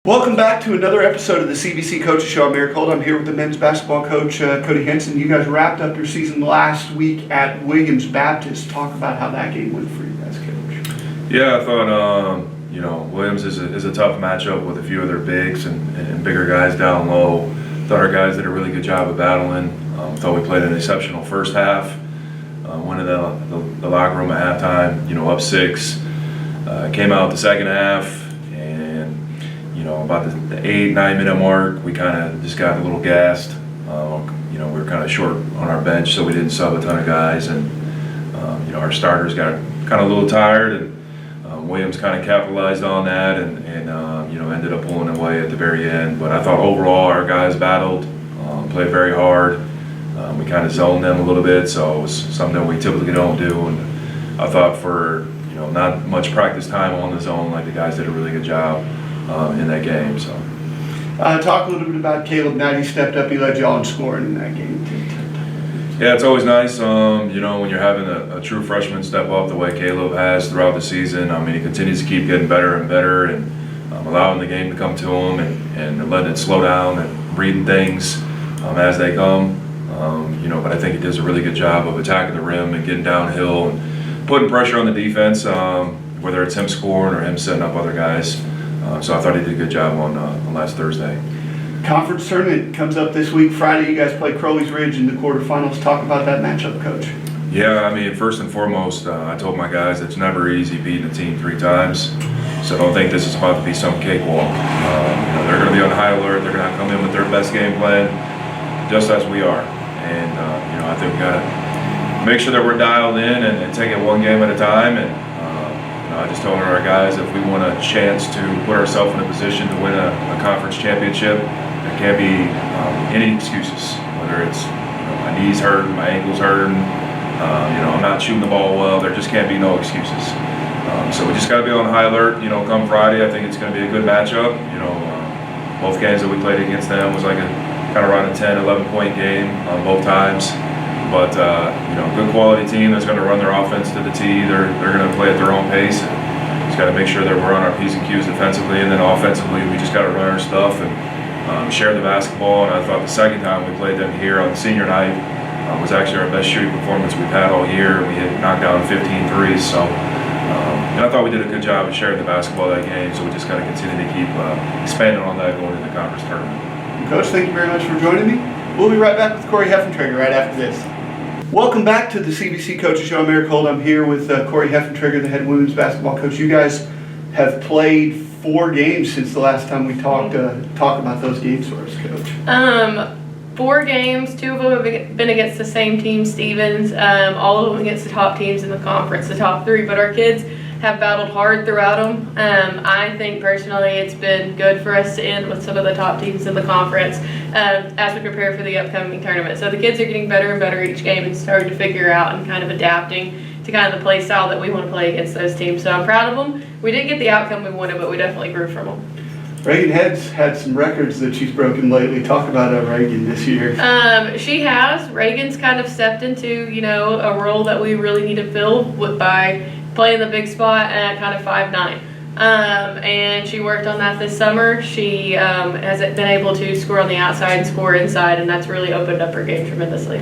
Welcome back to another episode of the CBC Coaches Show. I'm Erik Holth. I'm here with the men's basketball coach, Cody Henson. You guys wrapped up your season last week at Williams Baptist. Talk about how that game went for you guys, Coach. Yeah, I thought, Williams is a tough matchup with a few of their bigs and bigger guys down low. Thought our guys did a really good job of battling. Thought we played an exceptional first half. Went in the locker room at halftime, up 6. Came out the second half. About the 8-9 minute mark, we kind of just got a little gassed. We were kind of short on our bench, so we didn't sub a ton of guys, and our starters got kind of a little tired, and Williams kind of capitalized on that, and ended up pulling away at the very end. But I thought overall our guys battled, played very hard. We kind of zoned them a little bit, so it was something that we typically don't do. And I thought for not much practice time on the zone, like the guys did a really good job in that game. So talk a little bit about Caleb. Now he stepped up, he led y'all in scoring in that game. Yeah, it's always nice, when you're having a true freshman step up the way Caleb has throughout the season. I mean, he continues to keep getting better and better, and allowing the game to come to him, and letting it slow down and reading things as they come. But I think he does a really good job of attacking the rim and getting downhill and putting pressure on the defense, whether it's him scoring or him setting up other guys. So I thought he did a good job on last Thursday. Conference tournament comes up this week. Friday, you guys play Crowley's Ridge in the quarterfinals. Talk about that matchup, Coach. Yeah, I mean, first and foremost, I told my guys it's never easy beating a team 3 times. So don't think this is about to be some cakewalk. They're going to be on high alert. They're going to come in with their best game plan, just as we are. And I think we got to make sure that we're dialed in and take it one game at a time. And I just told our guys if we want a chance to put ourselves in a position to win a conference championship, there can't be any excuses. Whether it's my knees hurting, my ankles hurting, I'm not shooting the ball well. There just can't be no excuses. So we just got to be on high alert. Come Friday, I think it's going to be a good matchup. Both games that we played against them was like a kind of around a 10, 11-point game both times. But good quality team that's going to run their offense to the tee. They're going to play at their own pace. And just got to make sure that we're on our P's and Q's defensively, and then offensively we just got to run our stuff and share the basketball. And I thought the second time we played them here on the senior night was actually our best shooting performance we've had all year. We had knocked down 15 threes. So and I thought we did a good job of sharing the basketball that game. So we just got to continue to keep expanding on that going into the conference tournament. Coach, thank you very much for joining me. We'll be right back with Corey Heffentrigger right after this. Welcome back to the CBC Coaches Show. I'm Erik Holth. I'm here with Corey Heffentrigger, the head women's basketball coach. You guys have played 4 games since the last time we talked. Talk about those games for us, Coach. 4 games. 2 of them have been against the same team, Stevens. All of them against the top teams in the conference, the top 3. But our kids have battled hard throughout them. I think personally it's been good for us to end with some of the top teams in the conference as we prepare for the upcoming tournament. So the kids are getting better and better each game and starting to figure out and kind of adapting to kind of the play style that we want to play against those teams. So I'm proud of them. We didn't get the outcome we wanted, but we definitely grew from them. Reagan has had some records that she's broken lately. Talk about Reagan this year. She has. Reagan's kind of stepped into, a role that we really need to fill by playing the big spot at kind of 5'9". And she worked on that this summer. She has been able to score on the outside and score inside, and that's really opened up her game tremendously.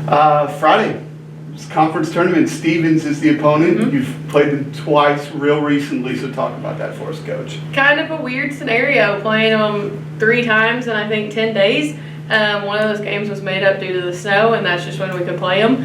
Friday, it's conference tournament. Stevens is the opponent. Mm-hmm. You've played them twice real recently, so talk about that for us, Coach. Kind of a weird scenario, playing them 3 times in I think 10 days. One of those games was made up due to the snow, and that's just when we could play them.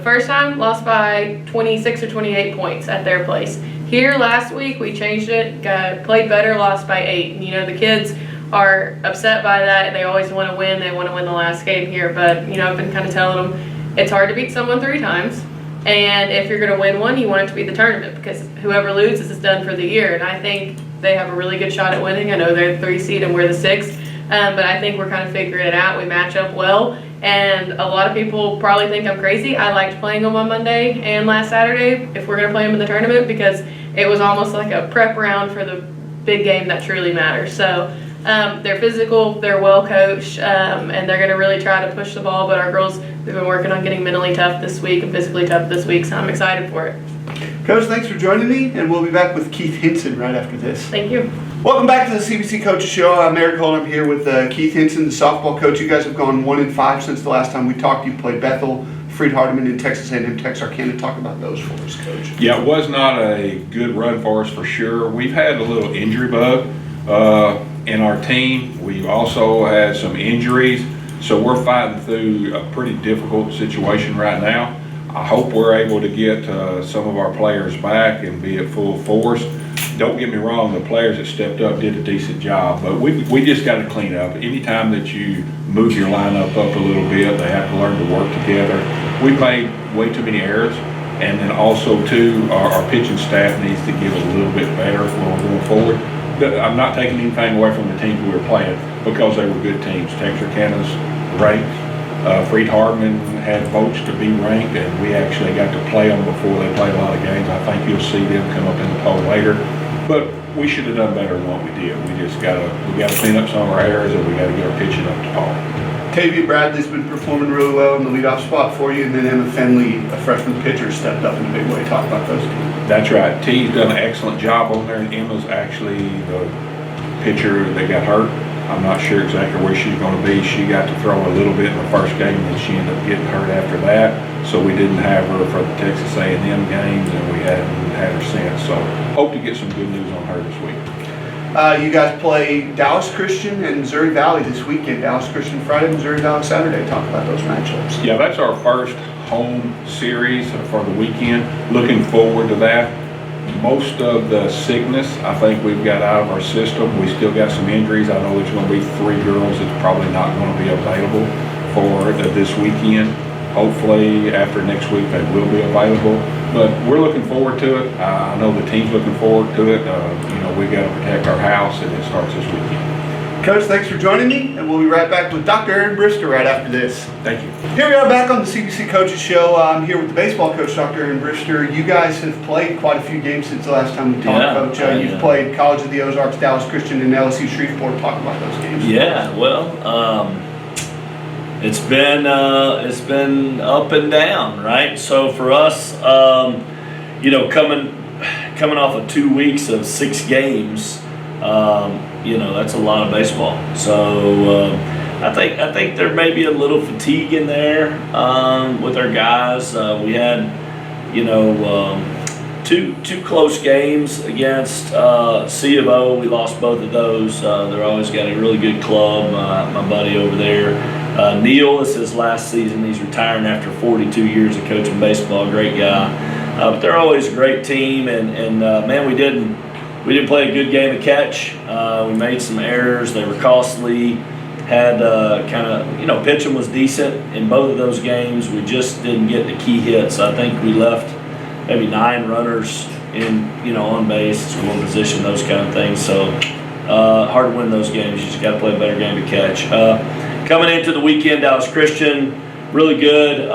First time, lost by 26 or 28 points at their place. Here last week, we changed it, played better, lost by 8. And, the kids are upset by that. They always want to win. They want to win the last game here. But, I've been kind of telling them it's hard to beat someone 3 times. And if you're going to win one, you want it to be the tournament because whoever loses is done for the year. And I think they have a really good shot at winning. I know they're the 3 seed and we're the 6th. But I think we're kind of figuring it out. We match up well. And a lot of people probably think I'm crazy. I liked playing them on Monday and last Saturday if we're going to play them in the tournament because it was almost like a prep round for the big game that truly matters. So they're physical, they're well coached, and they're going to really try to push the ball. But our girls, we've been working on getting mentally tough this week and physically tough this week, so I'm excited for it. Coach, thanks for joining me, and we'll be back with Keith Hinson right after this. Thank you. Welcome back to the CBC Coaches Show. I'm Erik Holth. I'm here with Keith Hinson, the softball coach. You guys have gone 1-5 since the last time we talked. You played Bethel, Freed-Hardeman, and Texas A&M Texarkana. Talk about those for us, Coach. Yeah, it was not a good run for us for sure. We've had a little injury bug in our team. We've also had some injuries, so we're fighting through a pretty difficult situation right now. I hope we're able to get some of our players back and be at full force. Don't get me wrong, the players that stepped up did a decent job, but we just got to clean up. Anytime that you move your lineup up a little bit, they have to learn to work together. We made way too many errors, and then also too, our pitching staff needs to get a little bit better when we're going forward. I'm not taking anything away from the teams we were playing because they were good teams. Texarkana's ranked. Freed-Hardeman had votes to be ranked, and we actually got to play them before they played a lot of games. I think you'll see them come up in the poll later. But we should have done better than what we did. We just gotta clean up some of our errors, and we gotta get our pitching up to par. Tavia Bradley's been performing really well in the leadoff spot for you, and then Emma Fenley, a freshman pitcher, stepped up in a big way. Talk about those two. That's right. T's done an excellent job on there, and Emma's actually the pitcher that got hurt. I'm not sure exactly where she's going to be. She got to throw a little bit in the first game, and then she ended up getting hurt after that. So we didn't have her for the Texas A&M games, and we haven't had her since. So hope to get some good news on her this week. You guys play Dallas Christian and Missouri Valley this weekend. Dallas Christian Friday, Missouri Valley Saturday. Talk about those matchups. Yeah, that's our first home series for the weekend. Looking forward to that. Most of the sickness, I think we've got out of our system. We still got some injuries. I know there's going to be 3 girls that's probably not going to be available for this weekend. Hopefully after next week they will be available. But we're looking forward to it. I know the team's looking forward to it. We've got to protect our house, and it starts this weekend. Coach, thanks for joining me, and we'll be right back with Dr. Aaron Brister right after this. Thank you. Here we are back on the CBC Coaches Show. I'm here with the baseball coach, Dr. Aaron Brister. You guys have played quite a few games since the last time we talked, Coach. You've played College of the Ozarks, Dallas Christian, and LSU Shreveport. Talk about those games. Yeah, well, it's been up and down, right? So for us, coming off of 2 weeks of 6 games. That's a lot of baseball. So I think there may be a little fatigue in there with our guys. We had, two close games against C of O. We lost both of those. They're always got a really good club. My buddy over there, Neil, this is his last season. He's retiring after 42 years of coaching baseball. Great guy. But they're always a great team. And man, we didn't play a good game of catch. We made some errors. They were costly. Had pitching was decent in both of those games. We just didn't get the key hits. I think we left maybe 9 runners on base, scoring position, those kind of things. So hard to win those games. You just got to play a better game of catch. Coming into the weekend, Dallas Christian, really good.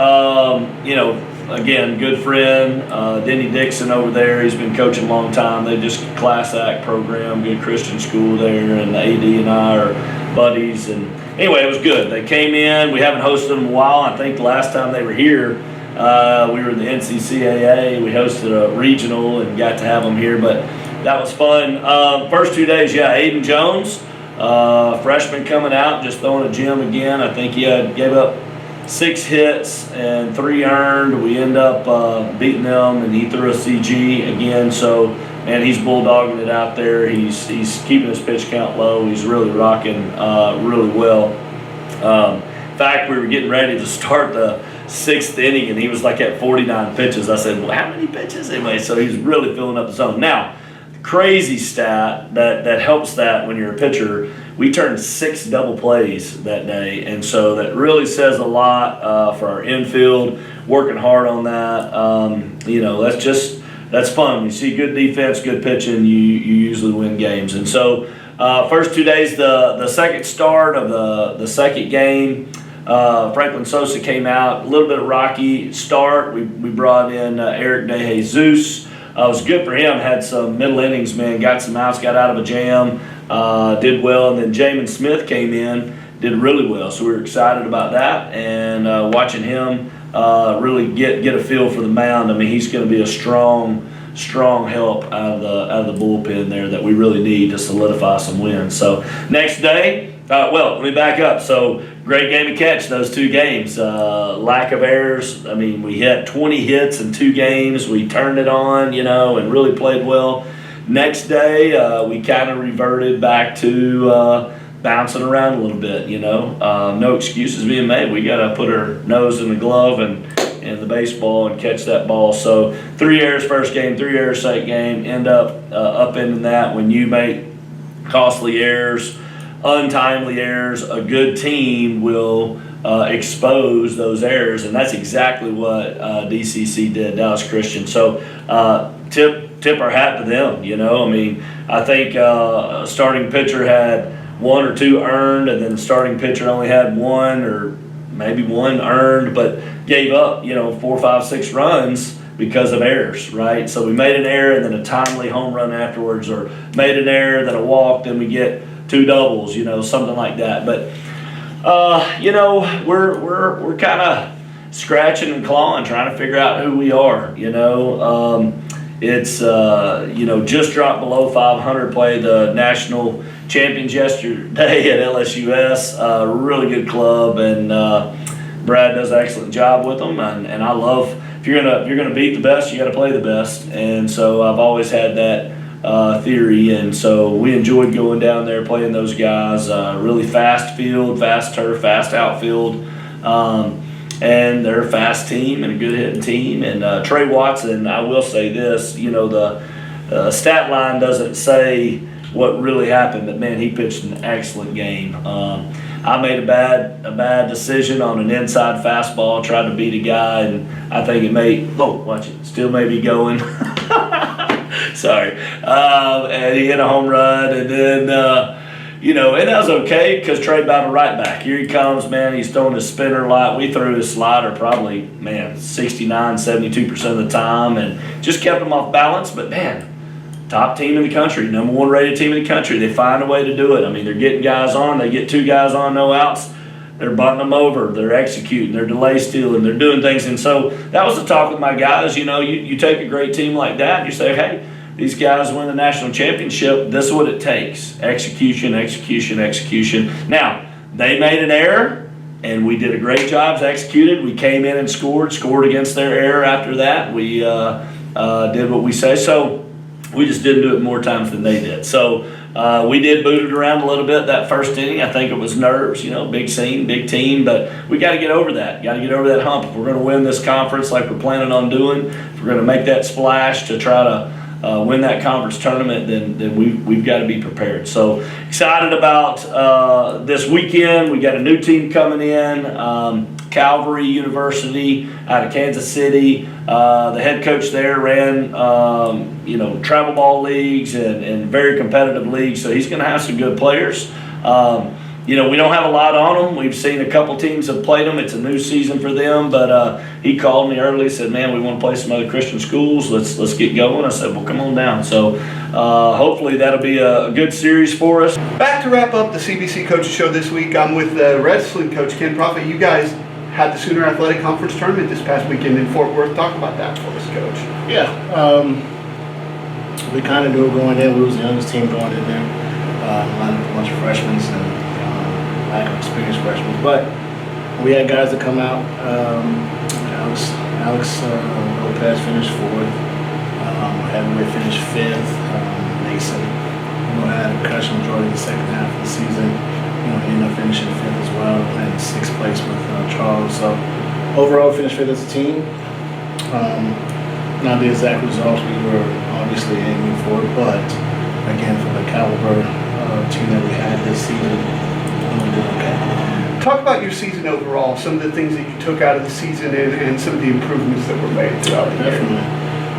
Again, good friend, Denny Dixon over there. He's been coaching a long time. They just class act program, good Christian school there, and the AD and I are buddies. And anyway, it was good. They came in. We haven't hosted them in a while. I think the last time they were here, we were in the NCCAA. We hosted a regional and got to have them here, but that was fun. First 2 days, Aiden Jones, freshman coming out, just throwing a gem again. I think he gave up 6 hits and 3 earned. We end up beating them, and he threw a CG again. So, man, he's bulldogging it out there. He's keeping his pitch count low. He's really rocking really well. In fact, we were getting ready to start the 6th inning, and he was like at 49 pitches. I said, well, how many pitches anyway? So he's really filling up the zone. Now, crazy stat that helps that when you're a pitcher, we turned 6 double plays that day, and so that really says a lot for our infield. Working hard on that. That's fun. When you see good defense, good pitching, you usually win games. And so first 2 days, the second start of the second game, Franklin Sosa came out, a little bit of rocky start. We brought in Eric De Jesus. It was good for him. Had some middle innings, man. Got some outs, got out of a jam, did well. And then Jamin Smith came in, did really well. So we were excited about that and watching him really get a feel for the mound. I mean, he's going to be a strong help out of the bullpen there that we really need to solidify some wins. So next day, let me back up. So great game of catch those 2 games. Lack of errors. I mean, we had 20 hits in 2 games. We turned it on, and really played well. Next day, we kind of reverted back to bouncing around a little bit. No excuses being made. We got to put our nose in the glove and the baseball and catch that ball. So 3 errors first game, 3 errors second game, end up upending that. When you make costly errors, untimely errors, a good team will expose those errors, and that's exactly what DCC did, Dallas Christian. So tip our hat to them. I mean, I think starting pitcher had 1 or 2 earned, and then the starting pitcher only had 1 or maybe 1 earned, but gave up 4, 5, 6 runs because of errors, right? So we made an error and then a timely home run afterwards, or made an error, then a walk, then we get 2 doubles, something like that. But we're kind of scratching and clawing, trying to figure out who we are. It's just dropped below 500. Played the national champions yesterday at LSUS. Really good club, and Brad does an excellent job with them. And I love, if you're gonna beat the best, you got to play the best. And so I've always had that theory, and so we enjoyed going down there playing those guys. Really fast field, fast turf, fast outfield, and they're a fast team and a good hitting team. And Trey Watson, I will say this, the stat line doesn't say what really happened, but man, he pitched an excellent game. I made a bad decision on an inside fastball, tried to beat a guy, and I think still may be going. Sorry. And he hit a home run, and then, and that was okay because Trey battled right back. Here he comes, man. He's throwing his spinner a lot. We threw his slider probably, 69, 72% of the time, and just kept him off balance. But, man, top team in the country, number 1 rated team in the country. They find a way to do it. I mean, they're getting guys on. They get 2 guys on, no outs. They're bunting them over. They're executing. They're delay stealing. They're doing things. And so that was the talk with my guys. You take a great team like that and you say, hey, these guys win the national championship. This is what it takes. Execution, execution, execution. Now, they made an error, and we did a great job executed. We came in and scored against their error after that. We did what we say. So we just didn't do it more times than they did. So we did boot it around a little bit that first inning. I think it was nerves, big scene, big team, but we got to get over that. Got to get over that hump. If we're going to win this conference like we're planning on doing, if we're going to make that splash to try to win that conference tournament, then we've got to be prepared. So excited about this weekend. We got a new team coming in, Calvary University out of Kansas City. The head coach there ran travel ball leagues and very competitive leagues, so he's going to have some good players. We don't have a lot on them. We've seen a couple teams have played them. It's a new season for them, but he called me early, said, man, we want to play some other Christian schools. Let's get going. I said, well, come on down. So hopefully that'll be a good series for us. Back to wrap up the CBC Coaches Show this week, I'm with wrestling coach Ken Prophet. You guys had the Sooner Athletic Conference Tournament this past weekend in Fort Worth. Talk about that for us, Coach. Yeah, we kind of knew going in. We was the youngest team going in there. Lined up a bunch of freshmen and lack of experienced freshmen, but we had guys that come out. Alex Lopez finished 4th. Heavyweight finished 5th. Mason, had a concussion majority of the second half of the season. He ended up finishing 5th as well, and 6th place with Charles. So overall, finished 5th as a team. Not the exact results we were obviously aiming for, but again, for the caliber team that we had this season, we did okay. Talk about your season overall, some of the things that you took out of the season and some of the improvements that were made throughout the year. Definitely.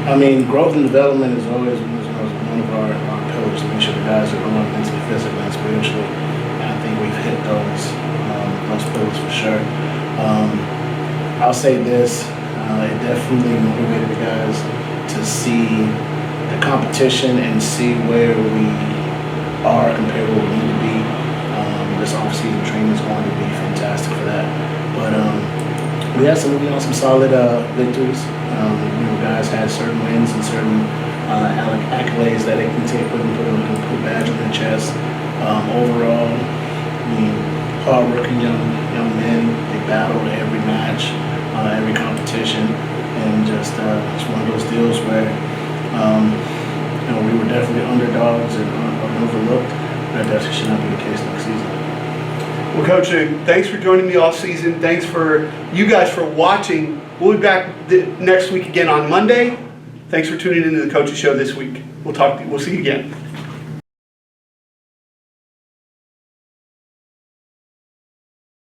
I mean, growth and development is always one of our pillars, to make sure the guys are growing mentally, physically, and spiritually. And I think we've hit those pillars for sure. I'll say this, it definitely motivated the guys to see the competition and see where we are compared to where we need to be. This off-season training is going to be fantastic for that. But we had some, some solid victories. Guys had certain wins and certain accolades that they can take with them, put a badge on their chest. Overall, hardworking young men. They battled every match, every competition, and just it's one of those deals where we were definitely underdogs and overlooked. That definitely should not be the case next season. Well, Coach, thanks for joining me all season. Thanks for you guys for watching. We'll be back next week again on Monday. Thanks for tuning into the Coaches Show this week. We'll see you again.